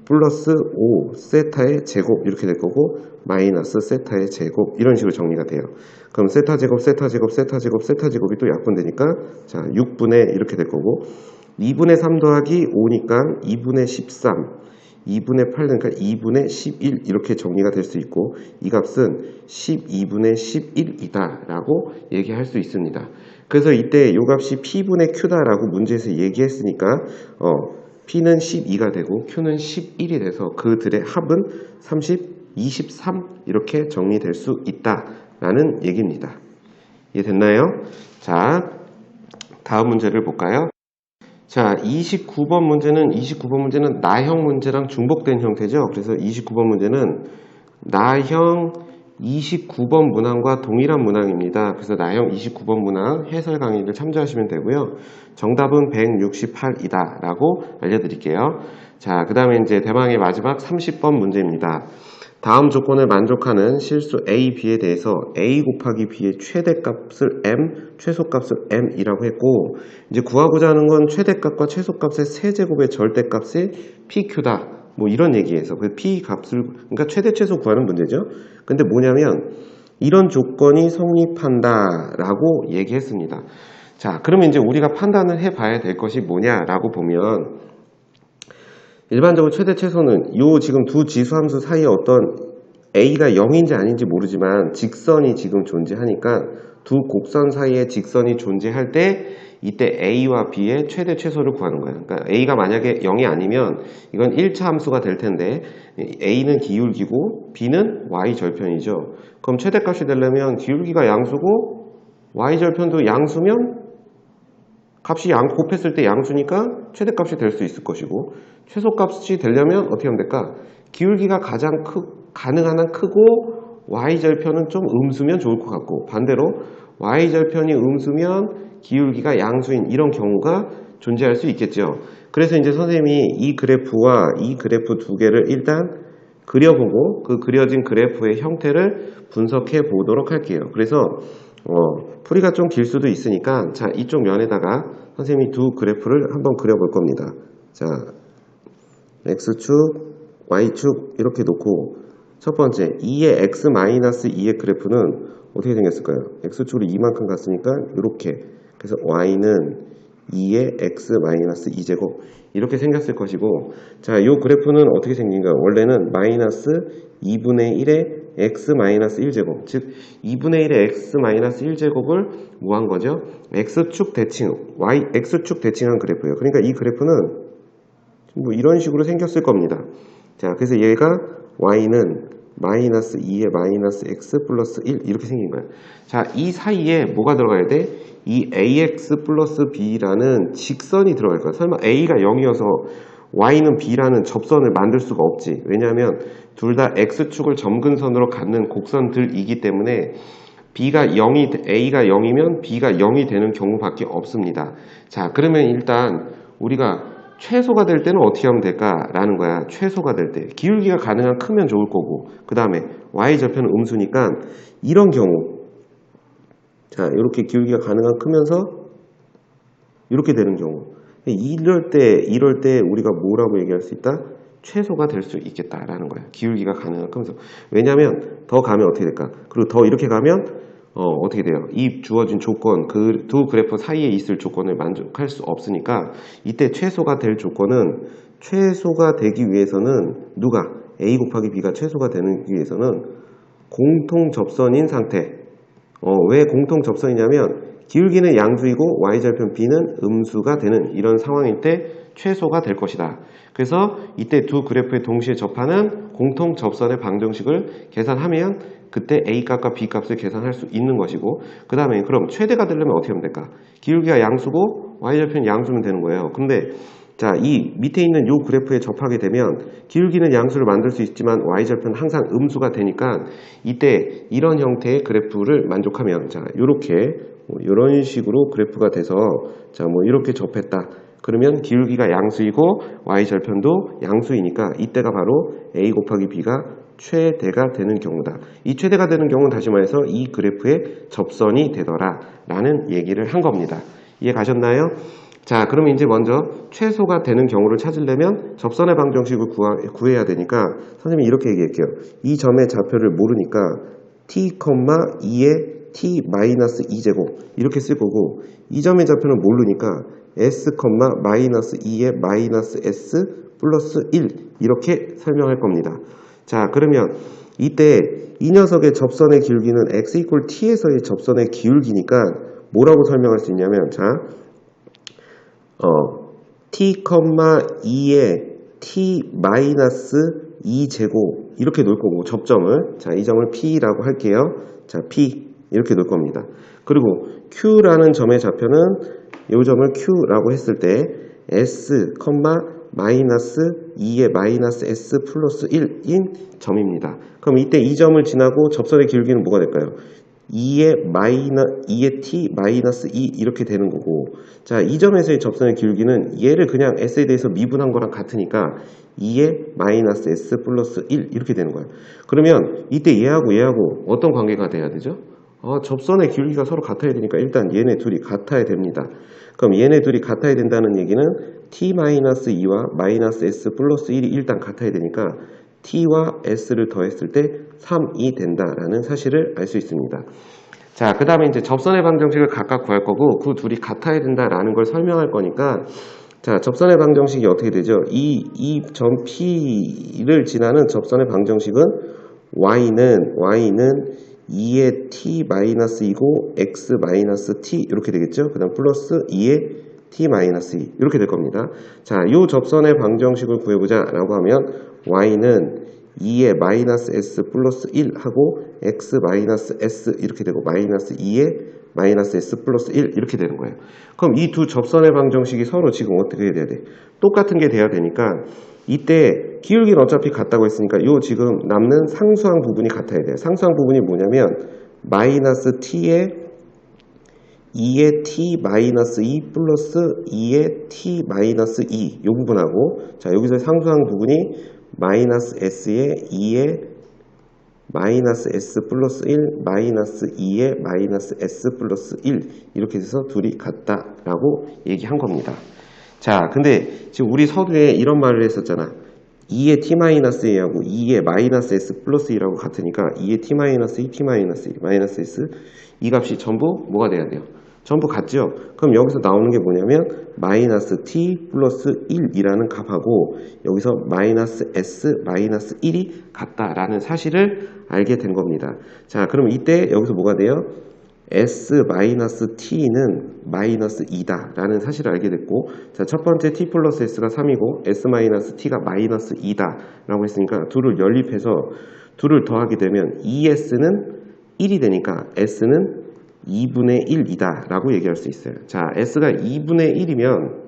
플러스 5 세타의 제곱 이렇게 될 거고 마이너스 세타의 제곱 이런 식으로 정리가 돼요. 그럼 세타 제곱 세타 제곱 세타 제곱 세타 제곱이 또 약분되니까 자 6분의 이렇게 될 거고 2분의 3 더하기 5니까 2분의 13 2분의 8 그러니까 2분의 11 이렇게 정리가 될 수 있고 이 값은 12분의 11이다 라고 얘기할 수 있습니다. 그래서 이때 요 값이 P분의 Q다 라고 문제에서 얘기했으니까 P는 12가 되고 Q는 11이 돼서 그들의 합은 30, 23 이렇게 정리될 수 있다 라는 얘기입니다. 이해됐나요? 자, 다음 문제를 볼까요? 자, 29번 문제는 나형 문제랑 중복된 형태죠. 그래서 29번 문제는 나형 29번 문항과 동일한 문항입니다. 그래서 나형 29번 문항 해설 강의를 참조하시면 되고요. 정답은 168이다 라고 알려드릴게요. 자, 그 다음에 이제 대망의 마지막 30번 문제입니다. 다음 조건을 만족하는 실수 A, B에 대해서 A 곱하기 B의 최대값을 M, 최소값을 M이라고 했고 이제 구하고자 하는 건 최대값과 최소값의 세제곱의 절대값이 PQ다. 뭐 이런 얘기에서 그 P 값을 그러니까 최대 최소 구하는 문제죠. 근데 뭐냐면 이런 조건이 성립한다 라고 얘기했습니다. 자, 그러면 이제 우리가 판단을 해봐야 될 것이 뭐냐라고 보면 일반적으로 최대 최소는 요 지금 두 지수함수 사이에 어떤 A가 0인지 아닌지 모르지만 직선이 지금 존재하니까 두 곡선 사이에 직선이 존재할 때 이때 A와 B의 최대 최소를 구하는 거예요. 그러니까 A가 만약에 0이 아니면 이건 1차 함수가 될 텐데 A는 기울기고 B는 Y절편이죠. 그럼 최대값이 되려면 기울기가 양수고 Y절편도 양수면 값이 곱했을 때 양수니까 최대값이 될 수 있을 것이고 최소값이 되려면 어떻게 하면 될까? 기울기가 가능한 한 크고 Y절편은 좀 음수면 좋을 것 같고 반대로 Y절편이 음수면 기울기가 양수인 이런 경우가 존재할 수 있겠죠. 그래서 이제 선생님이 이 그래프와 이 그래프 두 개를 일단 그려보고 그 그려진 그래프의 형태를 분석해 보도록 할게요. 그래서 풀이가 좀 길 수도 있으니까 자 이쪽 면에다가 선생님이 두 그래프를 한번 그려볼 겁니다. 자 X축, Y축 이렇게 놓고 첫 번째 2의 X-2의 그래프는 어떻게 생겼을까요? X축으로 이만큼 갔으니까 이렇게 그래서 Y는 2의 X-2제곱 이렇게 생겼을 것이고 자, 이 그래프는 어떻게 생긴가? 원래는 마이너스 2분의 1의 X-1제곱 즉 2분의 1의 X-1제곱을 뭐 한 거죠? X축 대칭, X축 대칭한 그래프예요. 그러니까 이 그래프는 뭐 이런 식으로 생겼을 겁니다. 자, 그래서 얘가 Y는 마이너스 2의 마이너스 X 플러스 1 이렇게 생긴 거예요. 자, 이 사이에 뭐가 들어가야 돼? 이 AX 플러스 B라는 직선이 들어갈 거야. 설마 A가 0이어서 Y는 B라는 접선을 만들 수가 없지. 왜냐하면 둘 다 X축을 점근선으로 갖는 곡선들이기 때문에 A가 0이면 B가 0이 되는 경우밖에 없습니다. 자, 그러면 일단 우리가 최소가 될 때는 어떻게 하면 될까라는 거야. 최소가 될 때. 기울기가 가능한 크면 좋을 거고 그 다음에 Y절편은 음수니까 이런 경우 자 이렇게 기울기가 가능한 크면서 이렇게 되는 경우 이럴 때 우리가 뭐라고 얘기할 수 있다? 최소가 될 수 있겠다라는 거야. 기울기가 가능한 크면서. 왜냐하면 더 가면 어떻게 될까? 그리고 더 이렇게 가면 어떻게 돼요? 이 주어진 조건, 그 두 그래프 사이에 있을 조건을 만족할 수 없으니까 이때 최소가 될 조건은 최소가 되기 위해서는 누가? A 곱하기 B가 최소가 되기 위해서는 공통 접선인 상태. 왜 공통 접선이냐면 기울기는 양수이고 Y절편 B는 음수가 되는 이런 상황일 때 최소가 될 것이다. 그래서 이때 두 그래프에 동시에 접하는 공통 접선의 방정식을 계산하면 그때 A값과 B값을 계산할 수 있는 것이고 그 다음에 그럼 최대가 되려면 어떻게 하면 될까? 기울기가 양수고 Y절편이 양수면 되는 거예요. 근데 자, 이 밑에 있는 이 그래프에 접하게 되면 기울기는 양수를 만들 수 있지만 Y절편은 항상 음수가 되니까 이때 이런 형태의 그래프를 만족하면 자, 요렇게 이런 식으로 그래프가 돼서 자, 뭐 이렇게 접했다. 그러면 기울기가 양수이고 Y절편도 양수이니까 이때가 바로 A 곱하기 B가 최대가 되는 경우다. 이 최대가 되는 경우는 다시 말해서 이 그래프의 접선이 되더라 라는 얘기를 한 겁니다. 이해 가셨나요? 자, 그러면 이제 먼저 최소가 되는 경우를 찾으려면 접선의 방정식을 구해야 되니까 선생님이 이렇게 얘기할게요. 이 점의 좌표를 모르니까 t, 2의 t-2제곱 이렇게 쓸 거고, 이 점의 좌표는 모르니까 s, -2의 -s 플러스 1 이렇게 설명할 겁니다. 자, 그러면 이때 이 녀석의 접선의 기울기는 x = t에서의 접선의 기울기니까 뭐라고 설명할 수 있냐면, 자, t, 2의 t-2제곱 이렇게 놓을 거고, 접점을, 자, 이 점을 P라고 할게요. 자, P 이렇게 놓을 겁니다. 그리고 Q라는 점의 좌표는 이 점을 Q라고 했을 때 S, -2의 -s 플러스 1인 점입니다. 그럼 이때 이 점을 지나고 접선의 기울기는 뭐가 될까요? 2의 t-2 이렇게 되는 거고, 자, 이 점에서의 접선의 기울기는 얘를 그냥 s에 대해서 미분한 거랑 같으니까 2의 -s 플러스 1 이렇게 되는 거예요. 그러면 이때 얘하고 어떤 관계가 돼야 되죠? 접선의 기울기가 서로 같아야 되니까 일단 얘네 둘이 같아야 됩니다. 그럼 얘네 둘이 같아야 된다는 얘기는 t-2와 -s 플러스 1이 일단 같아야 되니까 t와 s를 더했을 때 3이 된다라는 사실을 알 수 있습니다. 자, 그 다음에 이제 접선의 방정식을 각각 구할 거고, 그 둘이 같아야 된다라는 걸 설명할 거니까, 자, 접선의 방정식이 어떻게 되죠? 이 점 P를 지나는 접선의 방정식은 y는 2의 t-2고 x-t 이렇게 되겠죠? 그 다음 플러스 2의 t-2 이렇게 될 겁니다. 자, 이 접선의 방정식을 구해보자 라고 하면 y는 2의 -s 플러스 1 하고 x-s 이렇게 되고 -2의 -s 플러스 1 이렇게 되는 거예요. 그럼 이 두 접선의 방정식이 서로 지금 어떻게 돼야 돼? 똑같은 게 돼야 되니까 이때 기울기는 어차피 같다고 했으니까 요 지금 남는 상수항 부분이 같아야 돼요. 상수항 부분이 뭐냐면 -t의 2의 t-2 플러스 2의 t-2 요 부분하고, 자, 여기서 상수항 부분이 -s의 2의 -s 플러스 1 -2의 -s 플러스 1 이렇게 돼서 둘이 같다라고 얘기한 겁니다. 자, 근데 지금 우리 서두에 이런 말을 했었잖아. 2의 t-a하고 2의 -s 플러스 2라고 같으니까 2의 t-2, t-s 이 값이 전부 뭐가 돼야 돼요? 전부 같죠? 그럼 여기서 나오는 게 뭐냐면 -t 플러스 1이라는 값하고 여기서 -s 마이너스 1이 같다라는 사실을 알게 된 겁니다. 자, 그럼 이때 여기서 뭐가 돼요? s-t는 -2다 라는 사실을 알게 됐고, 자, 첫 번째 t 플러스 s가 3이고 s-t가 -2다 라고 했으니까 둘을 연립해서 둘을 더하게 되면 2s는 1이 되니까 s는 2분의 1이다 라고 얘기할 수 있어요. 자, s가 2분의 1이면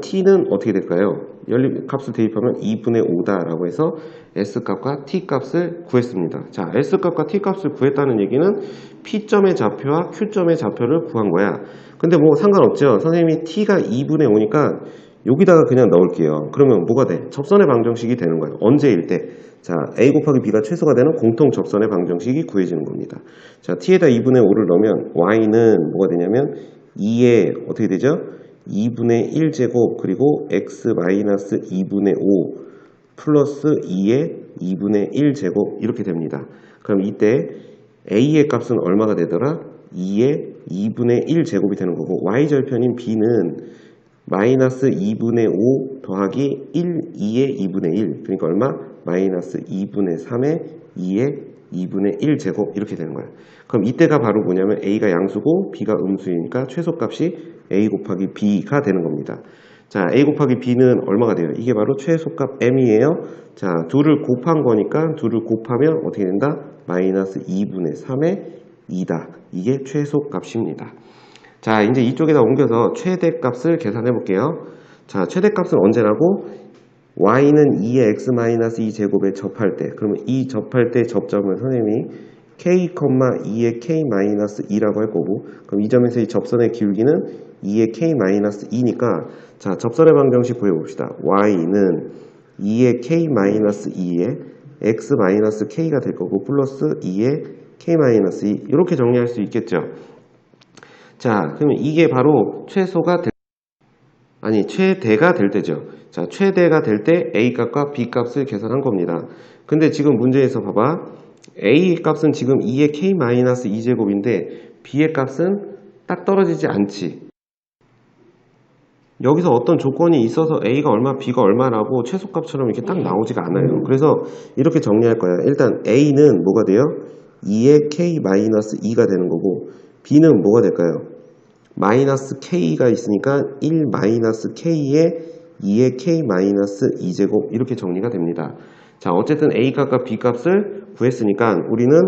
t는 어떻게 될까요? 연립 값을 대입하면 2분의 5다 라고 해서 s값과 t값을 구했습니다. 자, s값과 t값을 구했다는 얘기는 p점의 좌표와 q점의 좌표를 구한 거야. 근데 뭐 상관없죠. 선생님이 t가 2분의 5니까 여기다가 그냥 넣을게요. 그러면 뭐가 돼? 접선의 방정식이 되는 거예요. 언제일 때? 자, a 곱하기 b가 최소가 되는 공통 접선의 방정식이 구해지는 겁니다. 자, t에다 2분의 5를 넣으면 y는 뭐가 되냐면 2에 어떻게 되죠? 2분의 1제곱 그리고 x-2분의 5 플러스 2의 2분의 1제곱 이렇게 됩니다. 그럼 이때 a의 값은 얼마가 되더라? 2의 2분의 1제곱이 되는 거고, y절편인 b는 마이너스 2분의 5 더하기 2의 2분의 1 그러니까 얼마? 마이너스 2분의 3의 2의 2분의 1제곱 이렇게 되는 거예요. 그럼 이때가 바로 뭐냐면 a가 양수고 b가 음수이니까 최소값이 a 곱하기 b가 되는 겁니다. 자, a 곱하기 b는 얼마가 돼요? 이게 바로 최소값 m이에요. 자, 둘을 곱한 거니까 둘을 곱하면 어떻게 된다? 마이너스 2분의 3의 2다. 이게 최소값입니다. 자, 이제 이쪽에다 옮겨서 최대값을 계산해 볼게요. 자, 최대값은 언제라고? y는 2의 x-2제곱에 접할 때, 그러면 이 접할 때 접점을 선생님이 k, 2의 k-2라고 할 거고, 그럼 이 점에서 이 접선의 기울기는 2의 k-2니까, 자, 접선의 방정식 구해봅시다. y는 2의 k-2에 x-k가 될 거고, 플러스 2의 k-2 이렇게 정리할 수 있겠죠. 자, 그러면 이게 바로 최대가 될 때죠. 자, 최대가 될 때 A 값과 B 값을 계산한 겁니다. 근데 지금 문제에서 봐봐. A 값은 지금 2의 K-2제곱인데 B의 값은 딱 떨어지지 않지. 여기서 어떤 조건이 있어서 A가 얼마, B가 얼마라고 최소값처럼 이렇게 딱 나오지가 않아요. 그래서 이렇게 정리할 거야. 일단 A는 뭐가 돼요? 2의 K-2가 되는 거고 B는 뭐가 될까요? 마이너스 K가 있으니까 1 마이너스 K에 2의 K-2제곱 이렇게 정리가 됩니다. 자, 어쨌든 A 값과 B 값을 구했으니까 우리는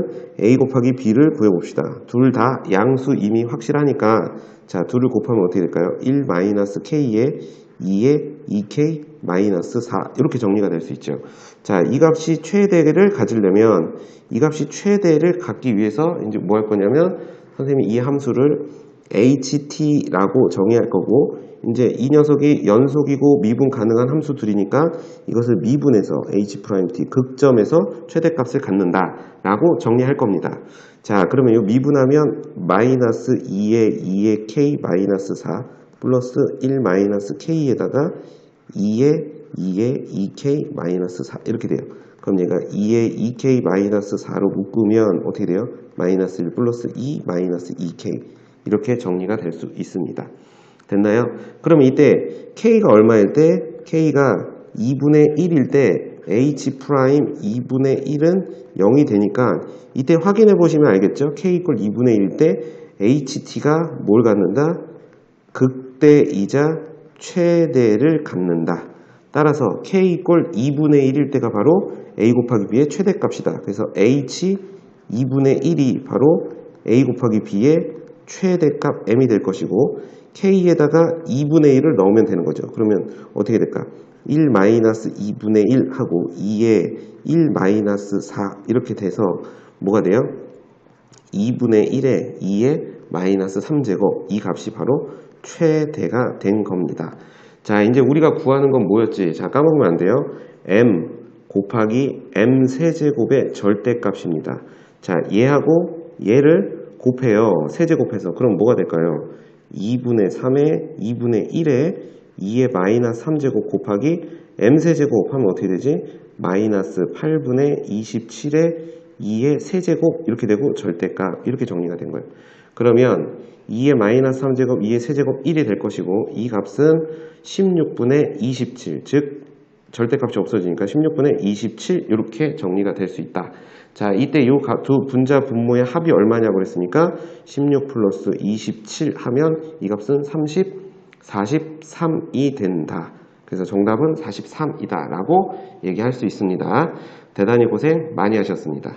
A 곱하기 B를 구해봅시다. 둘 다 양수 이미 확실하니까 자, 둘을 곱하면 어떻게 될까요? 1 마이너스 K에 2의 2K 마이너스 4 이렇게 정리가 될 수 있죠. 자, 이 값이 최대를 가지려면 이 값이 최대를 갖기 위해서 이제 뭐 할 거냐면 선생님이 이 함수를 HT라고 정의할 거고 이제 이 녀석이 연속이고 미분 가능한 함수들이니까 이것을 미분해서 H'T 극점에서 최대값을 갖는다 라고 정리할 겁니다. 자, 그러면 이 미분하면 마이너스 2의 K 마이너스 4 플러스 1 마이너스 K에다가 2의 2K 마이너스 4 이렇게 돼요. 그럼 얘가 2의 2K 마이너스 4로 묶으면 어떻게 돼요? 마이너스 1 플러스 2 마이너스 2K 이렇게 정리가 될 수 있습니다. 됐나요? 그러면 이때 K가 얼마일 때? K가 2분의 1일 때 H' 2분의 1은 0이 되니까 이때 확인해 보시면 알겠죠? K 이퀄 2분의 1일 때 HT가 뭘 갖는다? 극대이자 최대를 갖는다. 따라서 K 이퀄 2분의 1일 때가 바로 A 곱하기 B의 최대값이다. 그래서 H 2분의 1이 바로 A 곱하기 B의 최대값 M이 될 것이고 K에다가 2분의 1을 넣으면 되는 거죠. 그러면 어떻게 될까? 1 마이너스 2분의 1 하고 2에 1 마이너스 4 이렇게 돼서 뭐가 돼요? 2분의 1에 2에 마이너스 3제곱 이 값이 바로 최대가 된 겁니다. 자, 이제 우리가 구하는 건 뭐였지? 자, 까먹으면 안 돼요. M 곱하기 M 세제곱의 절대값입니다. 자, 얘하고 얘를 곱해요. 세제곱해서. 그럼 뭐가 될까요? 2분의 3에 2분의 1에 2의 마이너스 3제곱 곱하기 m세제곱 하면 어떻게 되지? 마이너스 8분의 27에 2의 세제곱 이렇게 되고 절대값 이렇게 정리가 된 거예요. 그러면 2의 마이너스 3제곱 2의 세제곱 1이 될 것이고 이 값은 16분의 27 즉 절대값이 없어지니까 16분의 27 이렇게 정리가 될 수 있다. 자, 이때 이 두 분자 분모의 합이 얼마냐고 그랬으니까 16 플러스 27 하면 이 값은 43이 된다. 그래서 정답은 43이다 라고 얘기할 수 있습니다. 대단히 고생 많이 하셨습니다.